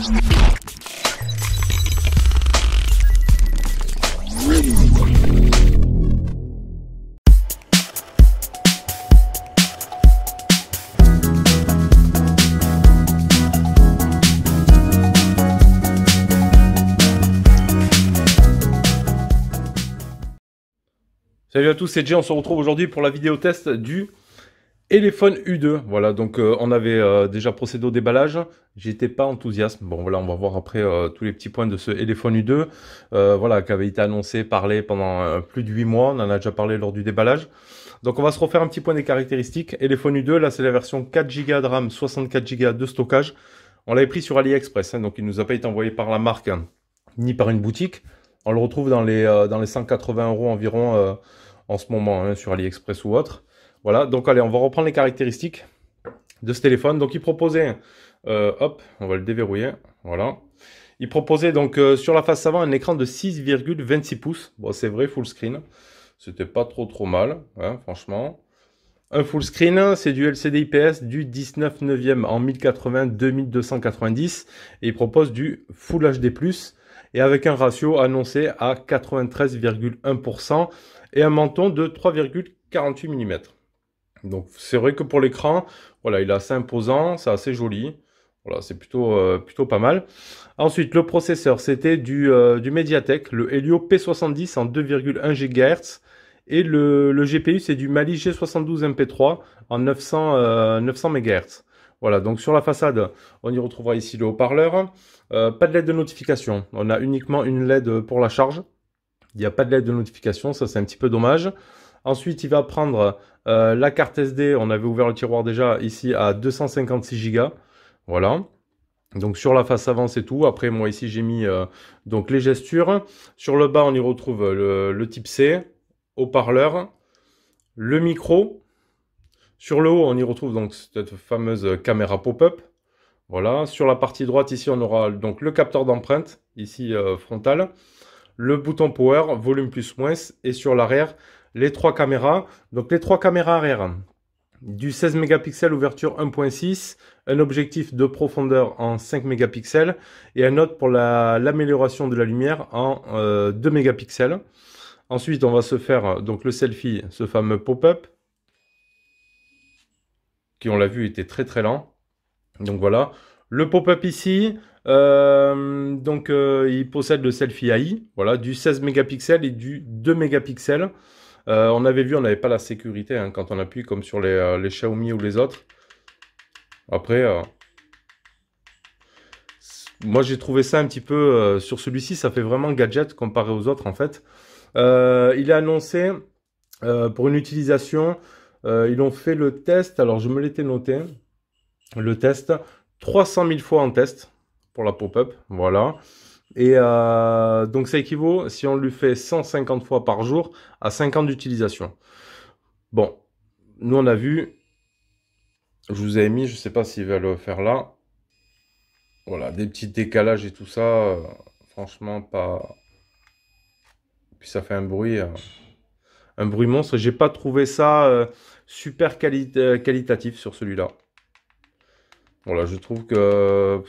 Salut à tous, c'est Jay, on se retrouve aujourd'hui pour la vidéo test du Elephone U2. Voilà, donc on avait déjà procédé au déballage, j'étais pas enthousiaste. Bon voilà, on va voir après tous les petits points de ce Elephone U2, voilà, qui avait été annoncé, parlé pendant plus de 8 mois, on en a déjà parlé lors du déballage. Donc on va se refaire un petit point des caractéristiques. Elephone U2, là c'est la version 4 Go de RAM, 64 Go de stockage. On l'avait pris sur AliExpress, hein, donc il nous a pas été envoyé par la marque, hein, ni par une boutique. On le retrouve dans les 180 € environ en ce moment, hein, sur AliExpress ou autre. Voilà, donc allez, on va reprendre les caractéristiques de ce téléphone. Donc il proposait, hop, on va le déverrouiller, voilà. Il proposait donc sur la face avant un écran de 6,26 pouces. Bon, c'est vrai, full screen. C'était pas trop mal, hein, franchement. Un full screen, c'est du LCD IPS du 19/9 en 1080 2290 et il propose du Full HD+, et avec un ratio annoncé à 93,1% et un menton de 3,48 mm. Donc c'est vrai que pour l'écran, voilà, il est assez imposant, c'est assez joli. Voilà, c'est plutôt pas mal. Ensuite, le processeur, c'était du Mediatek, le Helio P70 en 2,1 GHz. Et le GPU, c'est du Mali G72 MP3 en 900 MHz. Voilà, donc sur la façade, on y retrouvera ici le haut-parleur. Pas de LED de notification, on a uniquement une LED pour la charge. Il n'y a pas de LED de notification, ça c'est un petit peu dommage. Ensuite, il va prendre la carte SD, on avait ouvert le tiroir déjà ici à 256 Go. Voilà. Donc sur la face avant, c'est tout. Après, moi ici, j'ai mis donc les gestures. Sur le bas, on y retrouve le type C, haut-parleur, le micro. Sur le haut, on y retrouve donc cette fameuse caméra pop-up. Voilà. Sur la partie droite, ici, on aura donc le capteur d'empreinte, ici frontal. Le bouton power, volume plus moins, et sur l'arrière, les trois caméras. Donc les trois caméras arrière, du 16 mégapixels ouverture 1.6, un objectif de profondeur en 5 mégapixels et un autre pour l'amélioration de la lumière en 2 mégapixels. Ensuite, on va se faire donc le selfie, ce fameux pop-up, qui on l'a vu était très lent. Donc voilà, le pop-up ici, il possède le selfie AI, voilà, du 16 mégapixels et du 2 mégapixels. On avait vu, on n'avait pas la sécurité, hein, quand on appuie comme sur les Xiaomi ou les autres. Après, moi j'ai trouvé ça un petit peu, sur celui-ci, ça fait vraiment gadget comparé aux autres en fait. Il est annoncé pour une utilisation, ils ont fait le test, alors je me l'étais noté, le test, 300 000 fois en test pour la pop-up, voilà. Et donc ça équivaut, si on lui fait 150 fois par jour, à 5 ans d'utilisation. Bon, nous on a vu, je vous avais mis, je ne sais pas s'il va le faire là. Voilà, des petits décalages et tout ça, franchement pas... Puis ça fait un bruit monstre. J'ai pas trouvé ça super qualitatif sur celui-là. Voilà, je trouve que...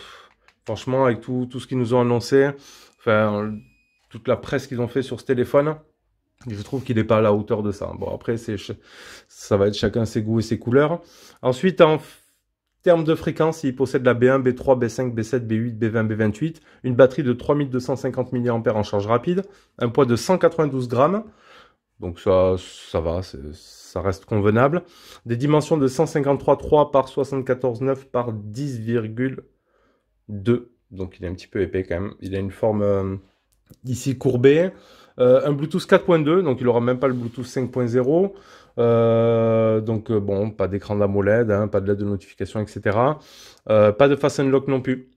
franchement, avec tout ce qu'ils nous ont annoncé, enfin, toute la presse qu'ils ont fait sur ce téléphone, je trouve qu'il n'est pas à la hauteur de ça. Bon, après, ça va être chacun ses goûts et ses couleurs. Ensuite, en termes de fréquence, il possède la B1, B3, B5, B7, B8, B20, B28, une batterie de 3250 mAh en charge rapide, un poids de 192 grammes, donc ça va, ça reste convenable. Des dimensions de 153,3 par 74,9 par 10,2. Donc il est un petit peu épais quand même. Il a une forme ici courbée. Un Bluetooth 4.2, donc il n'aura même pas le Bluetooth 5.0. Bon, pas d'écran d'AMOLED, hein, pas de LED de notification, etc. Pas de Fast Unlock non plus.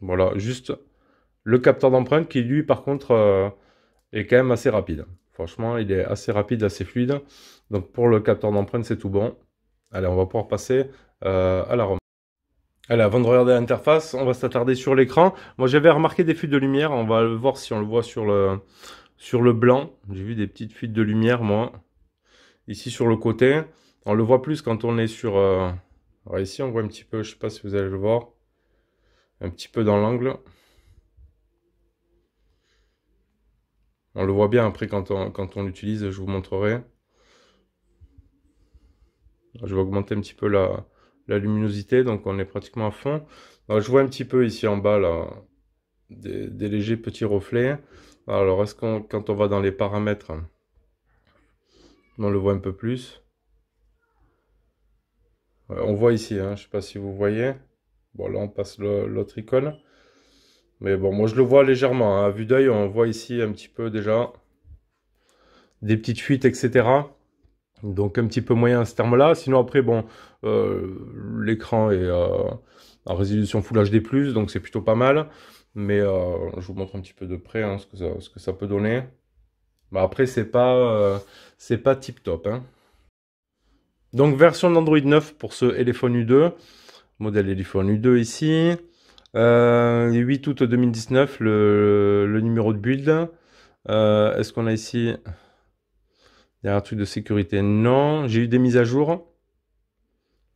Voilà, juste le capteur d'empreinte qui lui par contre est quand même assez rapide. Franchement, il est assez rapide, assez fluide. Donc pour le capteur d'empreinte, c'est tout bon. Allez, on va pouvoir passer à la ROM. Allez, avant de regarder l'interface, on va s'attarder sur l'écran. Moi, j'avais remarqué des fuites de lumière. On va voir si on le voit sur le blanc. J'ai vu des petites fuites de lumière, moi. Ici, sur le côté. On le voit plus quand on est sur... Alors ici, on voit un petit peu, je ne sais pas si vous allez le voir. un petit peu dans l'angle. On le voit bien après quand on l'utilise, je vous montrerai. Je vais augmenter un petit peu la luminosité, donc on est pratiquement à fond. Alors, je vois un petit peu ici en bas là, des légers petits reflets. Alors est-ce qu'on, quand on va dans les paramètres, on le voit un peu plus. On voit ici, hein, je ne sais pas si vous voyez. Bon là on passe l'autre icône. Mais bon, moi je le vois légèrement, hein. À vue d'œil, on voit ici un petit peu déjà des petites fuites, etc. Donc un petit peu moyen à ce terme-là. Sinon après, bon, l'écran est en résolution Full HD+, donc c'est plutôt pas mal. Mais je vous montre un petit peu de près hein, ce que ça peut donner. Bah, après, c'est pas tip top, hein. Donc version d'Android 9 pour ce Elephone U2. Modèle Elephone U2 ici. 8 août 2019, le numéro de build. Est-ce qu'on a ici... Il y a un truc de sécurité? Non. J'ai eu des mises à jour.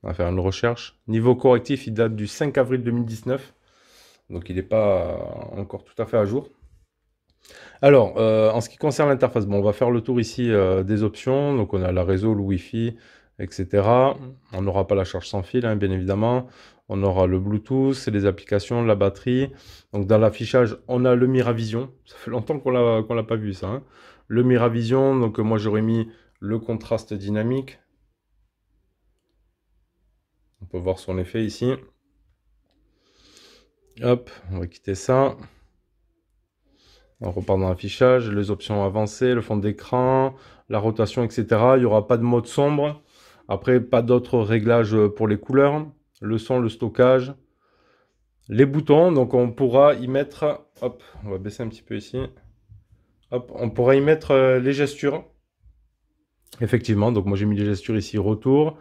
On va faire une recherche. Niveau correctif, il date du 5 avril 2019. Donc il n'est pas encore tout à fait à jour. Alors, en ce qui concerne l'interface, bon, on va faire le tour ici des options. Donc on a la réseau, le Wi-Fi, etc. On n'aura pas la charge sans fil, hein, bien évidemment. On aura le Bluetooth, les applications, la batterie. Donc dans l'affichage, on a le Miravision. Ça fait longtemps qu'on l'a pas vu ça, hein. Le Miravision, donc moi j'aurais mis le contraste dynamique. On peut voir son effet ici. Hop, on va quitter ça. On repart dans l'affichage, les options avancées, le fond d'écran, la rotation, etc. Il n'y aura pas de mode sombre. Après, pas d'autres réglages pour les couleurs. Le son, le stockage. Les boutons, donc on pourra y mettre... Hop, on va baisser un petit peu ici. Hop, on pourra y mettre les gestures. Effectivement, donc moi j'ai mis les gestures ici, retour.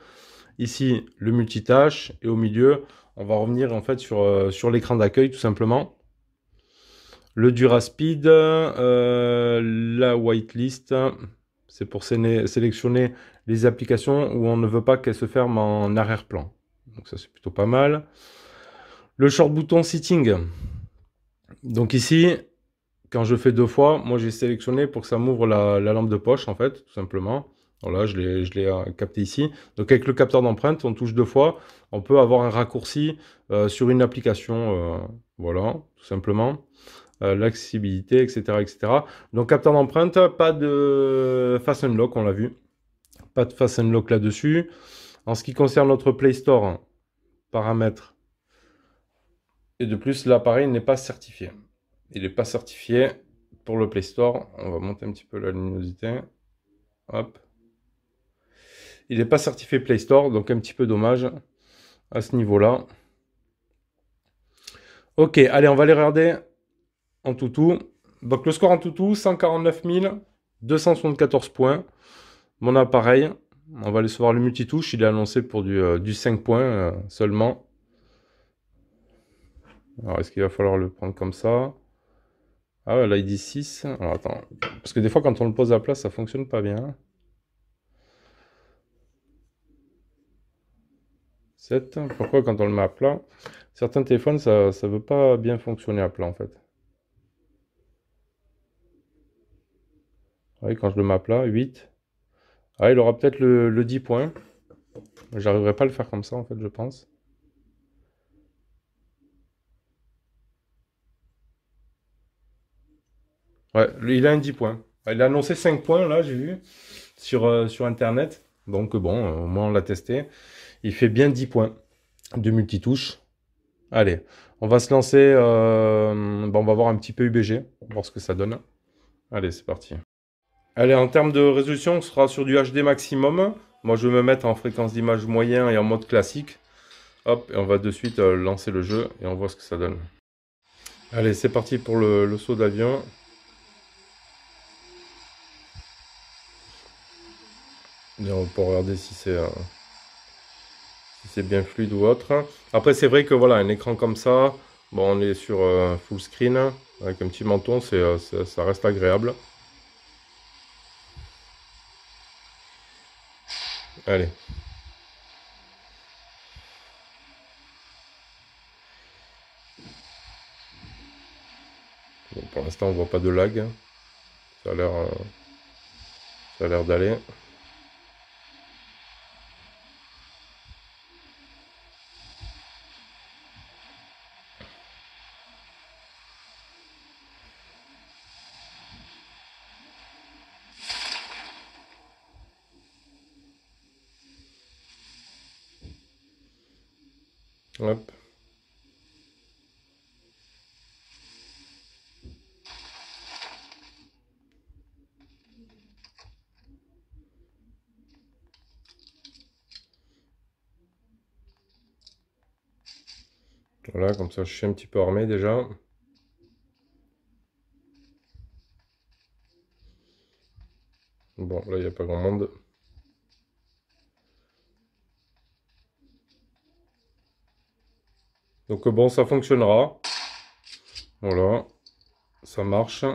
Ici, le multitâche. Et au milieu, on va revenir en fait sur l'écran d'accueil tout simplement. Le Duraspeed, la whitelist, c'est pour sélectionner les applications où on ne veut pas qu'elles se ferment en arrière-plan. Donc ça c'est plutôt pas mal. Le short bouton sitting. Donc ici, quand je fais deux fois, moi j'ai sélectionné pour que ça m'ouvre la lampe de poche en fait, tout simplement. Voilà, je l'ai capté ici. Donc avec le capteur d'empreinte, on touche deux fois, on peut avoir un raccourci sur une application. Voilà, tout simplement. L'accessibilité, etc., etc. Donc capteur d'empreinte, pas de Fast Unlock, on l'a vu. Pas de Fast Unlock là-dessus. En ce qui concerne notre Play Store, paramètres. Et de plus, l'appareil n'est pas certifié. Il n'est pas certifié pour le Play Store. On va monter un petit peu la luminosité. Hop. Il n'est pas certifié Play Store, donc un petit peu dommage à ce niveau-là. Ok, allez, on va les regarder en tout. Donc le score en tout, 149 274 points. Mon appareil, on va aller se voir le multitouche. Il est annoncé pour du 5 points seulement. Alors est-ce qu'il va falloir le prendre comme ça? Ah ouais, là il dit 6. Alors attends, parce que des fois quand on le pose à plat, ça fonctionne pas bien. 7. Pourquoi quand on le met à plat? Certains téléphones, ça ne veut pas bien fonctionner à plat en fait. Oui, quand je le mets à plat, 8. Ah, il aura peut-être le 10 points. J'arriverai pas à le faire comme ça en fait, je pense. Ouais, il a un 10 points. Il a annoncé 5 points là, j'ai vu, sur Internet. Donc bon, au moins on l'a testé. Il fait bien 10 points de multitouche. Allez, on va se lancer. Bon, on va voir un petit peu UBG, voir ce que ça donne. Allez, c'est parti. Allez, en termes de résolution, on sera sur du HD maximum. Moi, je vais me mettre en fréquence d'image moyen et en mode classique. Hop, et on va de suite lancer le jeu et on voit ce que ça donne. Allez, c'est parti pour le saut d'avion. Et on peut regarder si c'est bien fluide ou autre. Après, c'est vrai que voilà, un écran comme ça, bon, on est sur full screen, avec un petit menton, ça reste agréable. Allez. Bon, pour l'instant, on voit pas de lag. Ça a l'air d'aller. Hop. Voilà, comme ça, je suis un petit peu armé déjà. Bon, là, il n'y a pas grand monde. Donc bon, ça fonctionnera. Voilà, ça marche.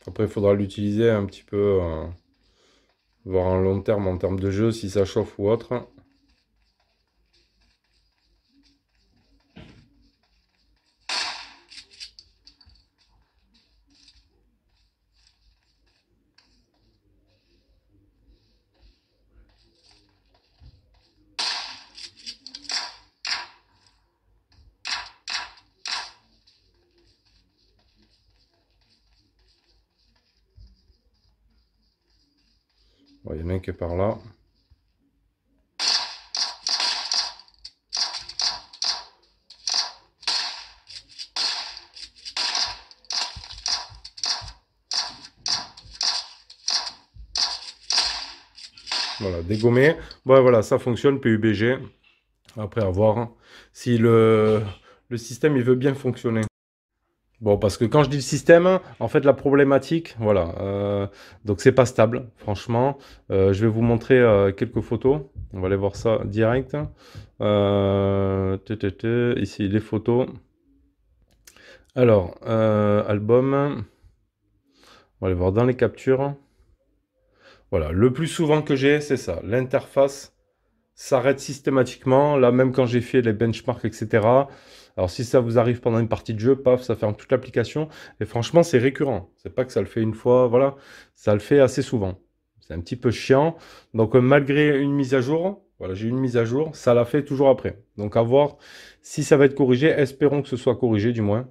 Après, il faudra l'utiliser un petit peu, voir un long terme en termes de jeu, si ça chauffe ou autre. Bon, il y en a un qui est par là. Voilà, dégommé. Bon, voilà, ça fonctionne, PUBG. Après, à voir si le système il veut bien fonctionner. Bon, parce que quand je dis le système, en fait, la problématique, voilà. Donc, c'est pas stable, franchement. Je vais vous montrer quelques photos. On va aller voir ça direct. Ici, les photos. Alors, album. On va aller voir dans les captures. Voilà, le plus souvent que j'ai, c'est ça. L'interface s'arrête systématiquement. Là, même quand j'ai fait les benchmarks, etc. Alors, si ça vous arrive pendant une partie de jeu, paf, ça ferme toute l'application. Et franchement, c'est récurrent. C'est pas que ça le fait une fois, voilà. Ça le fait assez souvent. C'est un petit peu chiant. Donc, malgré une mise à jour, voilà, j'ai une mise à jour, ça l'a fait toujours après. Donc, à voir si ça va être corrigé. Espérons que ce soit corrigé, du moins.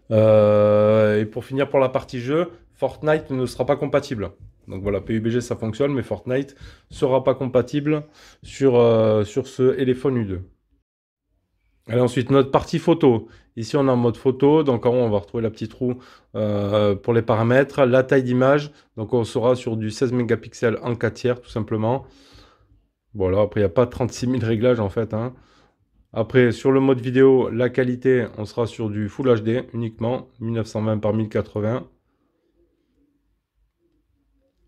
Et pour finir pour la partie jeu, Fortnite ne sera pas compatible. Donc voilà, PUBG ça fonctionne, mais Fortnite sera pas compatible sur ce Elephone U2. Allez, ensuite, notre partie photo. Ici, on est en mode photo. Donc, en haut, on va retrouver la petite roue pour les paramètres. La taille d'image. Donc, on sera sur du 16 mégapixels en 4 tiers, tout simplement. Voilà, après, il n'y a pas 36 000 réglages, en fait, hein. Après, sur le mode vidéo, la qualité, on sera sur du Full HD uniquement, 1920 par 1080.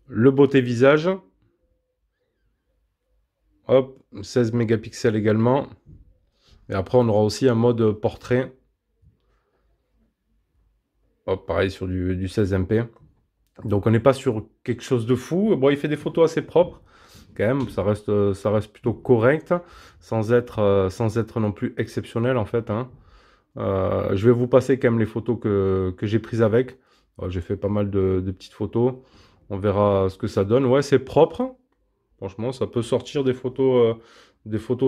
Le beauté visage, hop, 16 mégapixels également. Et après, on aura aussi un mode portrait. Hop, pareil sur du 16 MP. Donc, on n'est pas sur quelque chose de fou. Bon, il fait des photos assez propres, quand même. Ça reste plutôt correct, sans être non plus exceptionnel, en fait, hein. Je vais vous passer quand même les photos que j'ai prises avec. J'ai fait pas mal de petites photos. On verra ce que ça donne. Ouais, c'est propre. Franchement, ça peut sortir des photos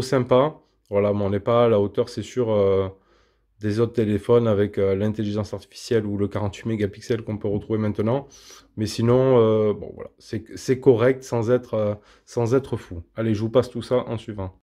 sympas. Voilà, mais on n'est pas à la hauteur, c'est sûr, des autres téléphones avec l'intelligence artificielle ou le 48 mégapixels qu'on peut retrouver maintenant. Mais sinon, bon, voilà, c'est correct sans être fou. Allez, je vous passe tout ça en suivant.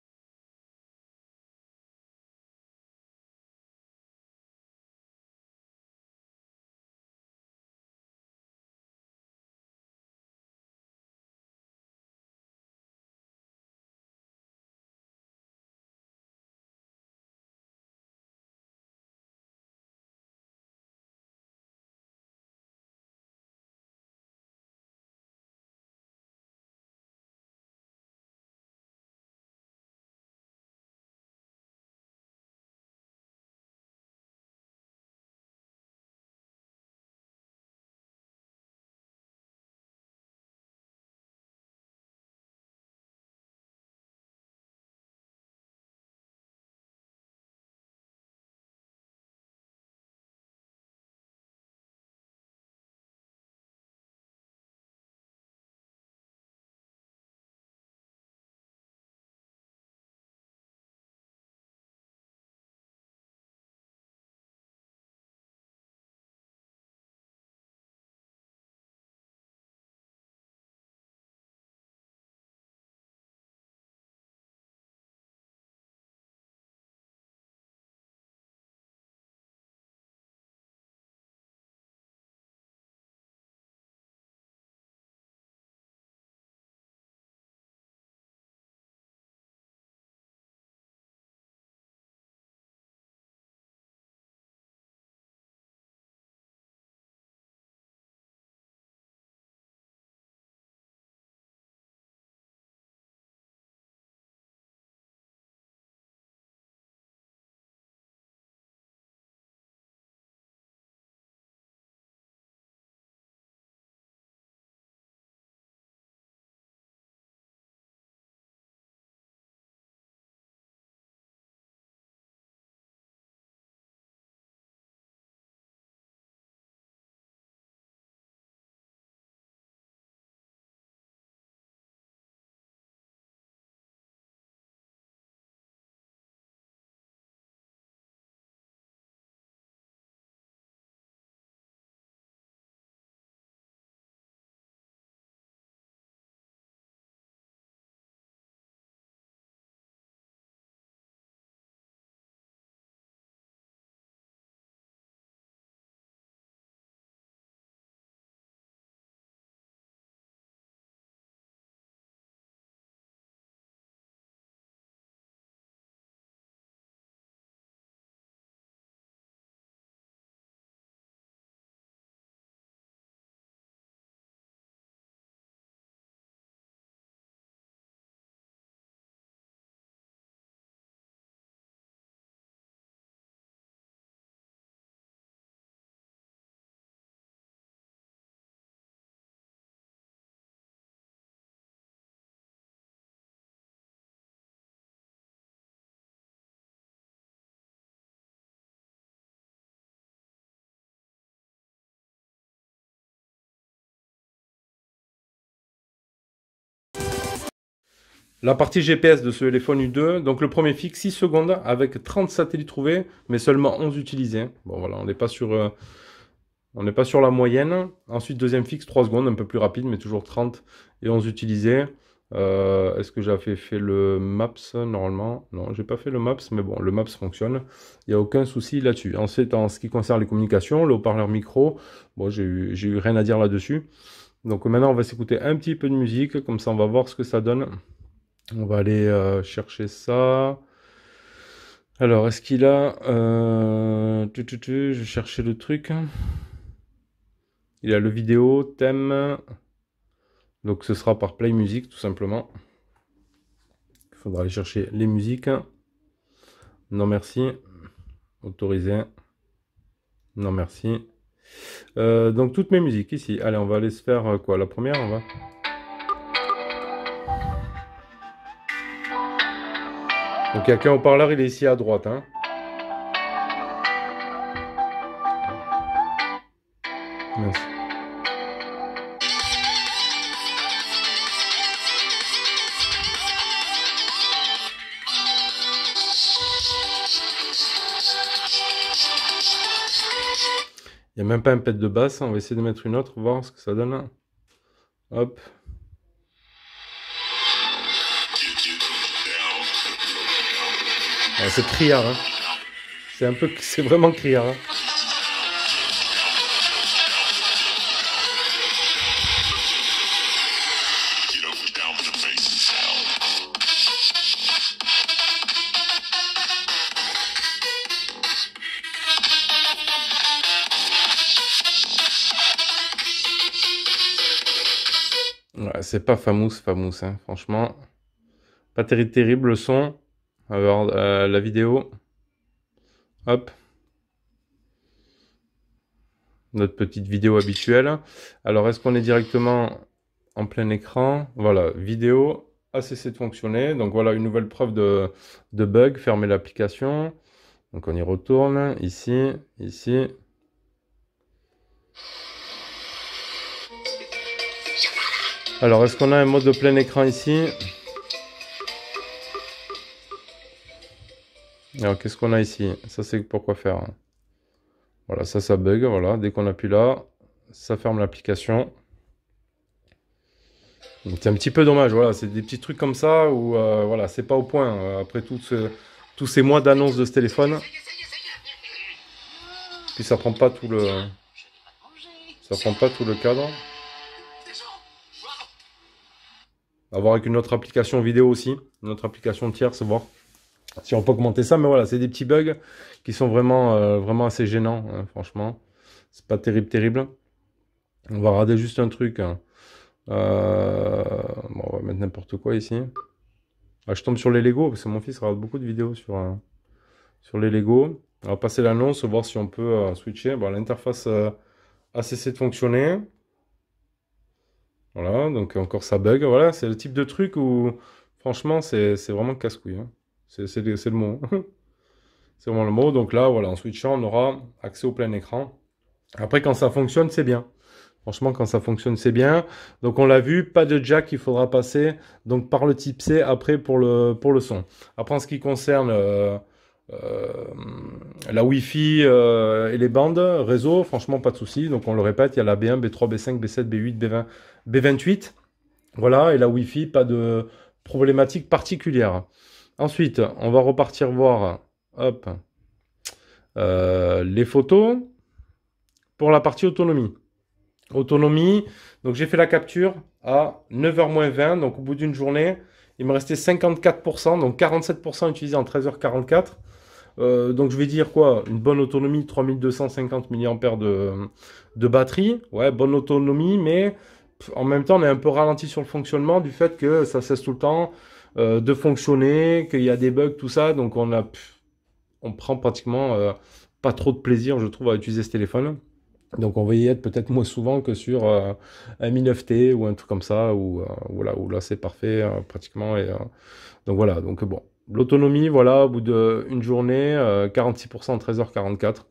La partie GPS de ce téléphone U2, donc le premier fixe 6 secondes avec 30 satellites trouvés, mais seulement 11 utilisés. Bon voilà, on n'est pas sur la moyenne. Ensuite, deuxième fixe 3 secondes, un peu plus rapide, mais toujours 30 et 11 utilisés. Est-ce que j'ai fait le Maps normalement? Non, j'ai pas fait le Maps, mais bon, le Maps fonctionne. Il n'y a aucun souci là-dessus. Ensuite, en ce qui concerne les communications, le haut-parleur micro, bon, j'ai eu rien à dire là-dessus. Donc maintenant, on va s'écouter un petit peu de musique, comme ça on va voir ce que ça donne. On va aller chercher ça. Alors, est-ce qu'il a... je cherchais le truc. Il a le vidéo, thème. Donc ce sera par Play Music, tout simplement. Il faudra aller chercher les musiques. Non, merci. Autorisé. Non, merci. Donc toutes mes musiques ici. Allez, on va aller se faire quoi? La première, on va... Donc il n'y a qu'un haut-parleur, il est ici à droite. Hein. Mince. Il n'y a même pas un pet de basse. On va essayer de mettre une autre, voir ce que ça donne. Hop. C'est criard. Hein. C'est vraiment criard. Hein. Ouais, c'est pas famous, hein, franchement. Pas terrible le son. Alors, la vidéo. Hop. Notre petite vidéo habituelle. Alors, est-ce qu'on est directement en plein écran? Voilà, vidéo a cessé de fonctionner. Donc, voilà une nouvelle preuve de bug. Fermer l'application. Donc, on y retourne. Ici, ici. Alors, est-ce qu'on a un mode de plein écran ici? Alors, qu'est-ce qu'on a ici? Ça, c'est pourquoi faire. Voilà, ça bug. Voilà, dès qu'on appuie là, ça ferme l'application. C'est un petit peu dommage. Voilà, c'est des petits trucs comme ça où voilà, c'est pas au point. Après tous ces mois d'annonce de ce téléphone, puis ça prend pas tout le cadre. À voir avec une autre application vidéo aussi, une autre application tierce, voir si on peut augmenter ça. Mais voilà, c'est des petits bugs qui sont vraiment assez gênants, hein, franchement. C'est pas terrible. On va regarder juste un truc. Hein. Bon, on va mettre n'importe quoi ici. Ah, je tombe sur les Lego, parce que mon fils regarde beaucoup de vidéos sur les Lego. On va passer l'annonce, voir si on peut switcher. Bon, l'interface a cessé de fonctionner. Voilà, donc encore ça bug. Voilà, c'est le type de truc où, franchement, c'est vraiment casse-couille. Hein. C'est le mot. C'est vraiment le mot. Donc là, voilà, en switchant, on aura accès au plein écran. Après, quand ça fonctionne, c'est bien. Franchement, quand ça fonctionne, c'est bien. Donc, on l'a vu, pas de jack, il faudra passer donc par le type C après pour le son. Après, en ce qui concerne la Wi-Fi et les bandes réseau, franchement, pas de souci. Donc, on le répète, il y a la B1, B3, B5, B7, B8, B20, B28. Voilà, et la Wi-Fi, pas de problématique particulière. Ensuite, on va repartir voir hop, les photos pour la partie autonomie. Autonomie, donc j'ai fait la capture à 9h-20, donc au bout d'une journée, il me restait 54%, donc 47% utilisé en 13h44. Donc je vais dire quoi? Une bonne autonomie, 3250 mAh de batterie. Ouais, bonne autonomie, mais en même temps, on est un peu ralenti sur le fonctionnement du fait que ça cesse tout le temps de fonctionner, qu'il y a des bugs, tout ça. Donc on prend pratiquement pas trop de plaisir, je trouve, à utiliser ce téléphone. Donc on va y être peut-être moins souvent que sur un Mi 9T ou un truc comme ça, où là c'est parfait pratiquement. Donc voilà, donc bon. L'autonomie, voilà, au bout d'une journée, 46% en 13h44.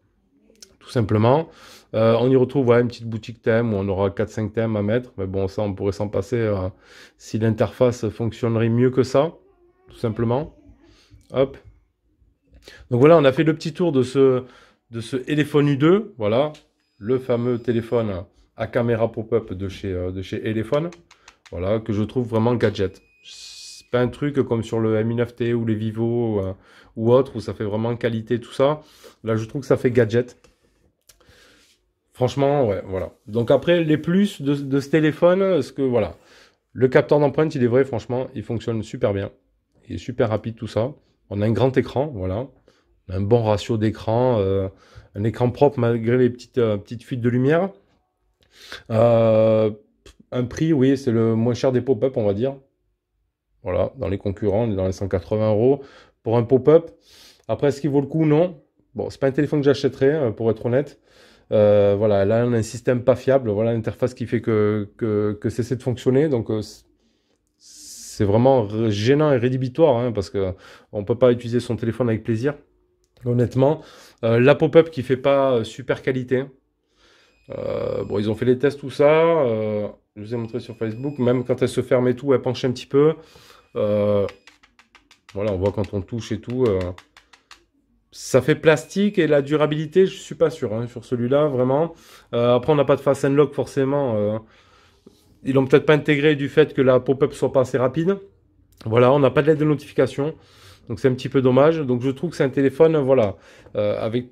Tout simplement. On y retrouve voilà, une petite boutique thème où on aura 4-5 thèmes à mettre. Mais bon, ça, on pourrait s'en passer si l'interface fonctionnerait mieux que ça, tout simplement. Hop. Donc voilà, on a fait le petit tour de ce Elephone U2. Voilà, le fameux téléphone à caméra pop-up de chez Elephone. Voilà, que je trouve vraiment gadget. C'est pas un truc comme sur le Mi 9T ou les Vivo ou autre, où ça fait vraiment qualité, tout ça. Là, je trouve que ça fait gadget. Franchement, ouais, voilà. Donc après, les plus de ce téléphone, ce que, voilà. Le capteur d'empreinte, il est vrai, franchement, il fonctionne super bien. Il est super rapide, tout ça. On a un grand écran, voilà. On a un bon ratio d'écran, un écran propre malgré les petites fuites de lumière. Un prix, oui, c'est le moins cher des pop-up, on va dire. Voilà, dans les concurrents, on est dans les 180 € pour un pop-up. Après, est-ce qu'il vaut le coup? Non. Bon, c'est pas un téléphone que j'achèterais, pour être honnête. Voilà, là, on a un système pas fiable. Voilà, l'interface qui fait que cesse de fonctionner. Donc, c'est vraiment gênant et rédhibitoire, hein, parce que on peut pas utiliser son téléphone avec plaisir. Honnêtement, la pop-up qui fait pas super qualité. Bon, ils ont fait les tests, tout ça. Je vous ai montré sur Facebook. Même quand elle se ferme et tout, elle penche un petit peu. Voilà, on voit quand on touche et tout. Ça fait plastique et la durabilité, je suis pas sûr hein, sur celui-là, vraiment. Après, on n'a pas de Fast Unlock forcément. Ils l'ont peut-être pas intégré du fait que la pop-up soit pas assez rapide. Voilà, on n'a pas de lettre de notification. Donc c'est un petit peu dommage. Donc je trouve que c'est un téléphone, voilà, avec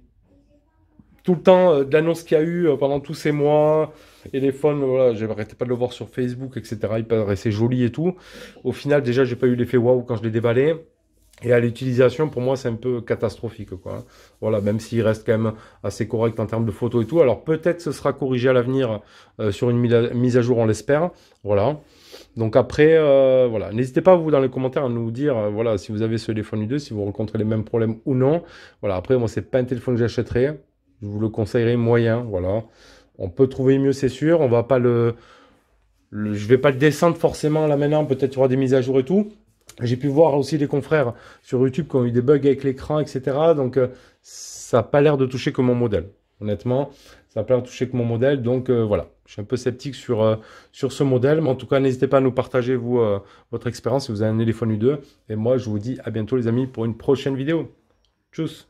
tout le temps de l'annonce qu'il y a eu pendant tous ces mois. Téléphone, voilà, j'arrêtais pas de le voir sur Facebook, etc. Il paraissait joli et tout. Au final, déjà, j'ai pas eu l'effet waouh quand je l'ai déballé. Et à l'utilisation, pour moi, c'est un peu catastrophique, quoi. Voilà, même s'il reste quand même assez correct en termes de photos et tout. Alors peut-être ce sera corrigé à l'avenir sur une mise à jour, on l'espère. Voilà. Donc après, voilà. N'hésitez pas, vous, dans les commentaires, à nous dire, voilà, si vous avez ce téléphone U2, si vous rencontrez les mêmes problèmes ou non. Voilà, après, moi, c'est pas un téléphone que j'achèterais. Je vous le conseillerais moyen, voilà. On peut trouver mieux, c'est sûr. On va pas je vais pas le descendre forcément là maintenant. Peut-être qu'il y aura des mises à jour et tout. J'ai pu voir aussi des confrères sur YouTube qui ont eu des bugs avec l'écran, etc. Donc, ça n'a pas l'air de toucher que mon modèle. Honnêtement, ça n'a pas l'air de toucher que mon modèle. Donc, voilà. Je suis un peu sceptique sur ce modèle. Mais en tout cas, n'hésitez pas à nous partager, vous, votre expérience si vous avez un téléphone U2. Et moi, je vous dis à bientôt, les amis, pour une prochaine vidéo. Tchuss!